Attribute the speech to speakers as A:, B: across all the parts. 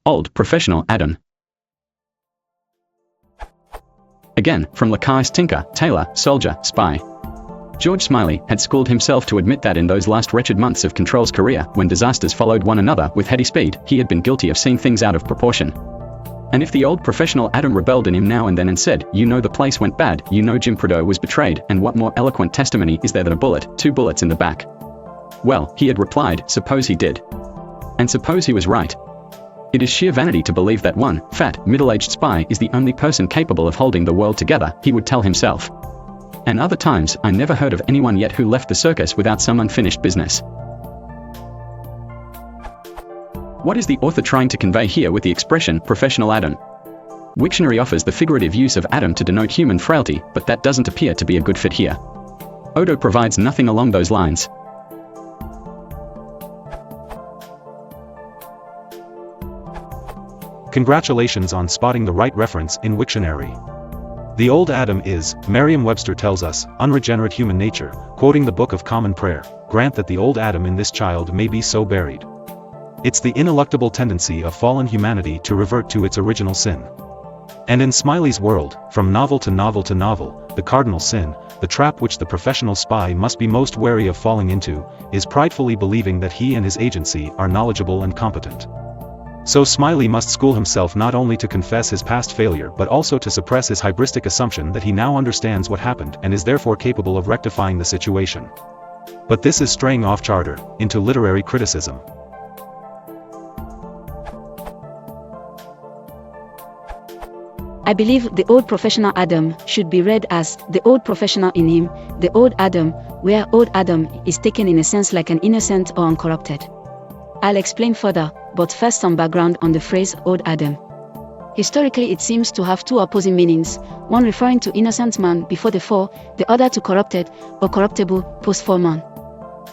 A: Old Professional Adam. Again, from Lakai's tinker, tailor, soldier, spy. George Smiley had schooled himself to admit that in those last wretched months of Control's career, when disasters followed one another with heady speed, he had been guilty of seeing things out of proportion. And if the old professional Adam rebelled in him now and then and said, "You know the place went bad, you know Jim Prideaux was betrayed, and what more eloquent testimony is there than a bullet, 2 bullets in the back?" Well, he had replied, suppose he did. And suppose he was right. It is sheer vanity to believe that one, fat, middle-aged spy is the only person capable of holding the world together, he would tell himself. And other times, I never heard of anyone yet who left the circus without some unfinished business. What is the author trying to convey here with the expression, professional Adam? Wiktionary offers the figurative use of Adam to denote human frailty, but that doesn't appear to be a good fit here. Odo provides nothing along those lines.
B: Congratulations on spotting the right reference in Wiktionary. The old Adam is, Merriam-Webster tells us, unregenerate human nature, quoting the Book of Common Prayer, grant that the old Adam in this child may be so buried. It's the ineluctable tendency of fallen humanity to revert to its original sin. And in Smiley's world, from novel to novel to novel, the cardinal sin, the trap which the professional spy must be most wary of falling into, is pridefully believing that he and his agency are knowledgeable and competent. So Smiley must school himself not only to confess his past failure but also to suppress his hybristic assumption that he now understands what happened and is therefore capable of rectifying the situation. But this is straying off charter, into literary criticism.
C: I believe the old professional Adam should be read as the old professional in him, the old Adam, where old Adam is taken in a sense like an innocent or uncorrupted. I'll explain further, but first some background on the phrase old Adam. Historically it seems to have two opposing meanings, one referring to innocent man before the fall, the other to corrupted or corruptible post-fall man.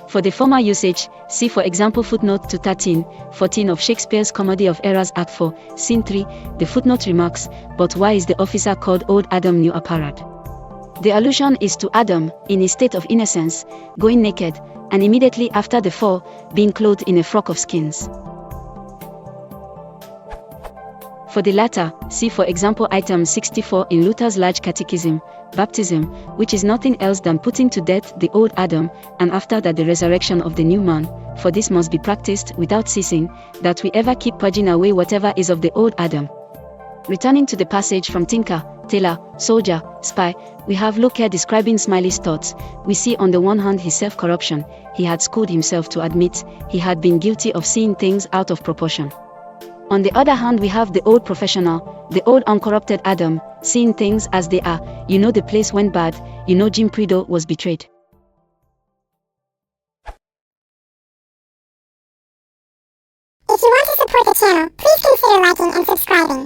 C: For the former usage, see for example footnote to 13:14 of Shakespeare's Comedy of Errors Act 4, Scene 3, the footnote remarks, "But why is the officer called Old Adam New Apparel?" The allusion is to Adam, in his state of innocence, going naked, and immediately after the fall, being clothed in a frock of skins. For the latter, see for example item 64 in Luther's Large Catechism, baptism, which is nothing else than putting to death the old Adam, and after that the resurrection of the new man, for this must be practiced without ceasing, that we ever keep purging away whatever is of the old Adam. Returning to the passage from Tinker, Tailor, Soldier, Spy, we have Locke describing Smiley's thoughts. We see on the one hand his self-corruption, he had schooled himself to admit he had been guilty of seeing things out of proportion. On the other hand we have the old professional, the old uncorrupted Adam, seeing things as they are, you know the place went bad, you know Jim Prideaux was betrayed.
D: If you want to support the channel, please consider liking and subscribing.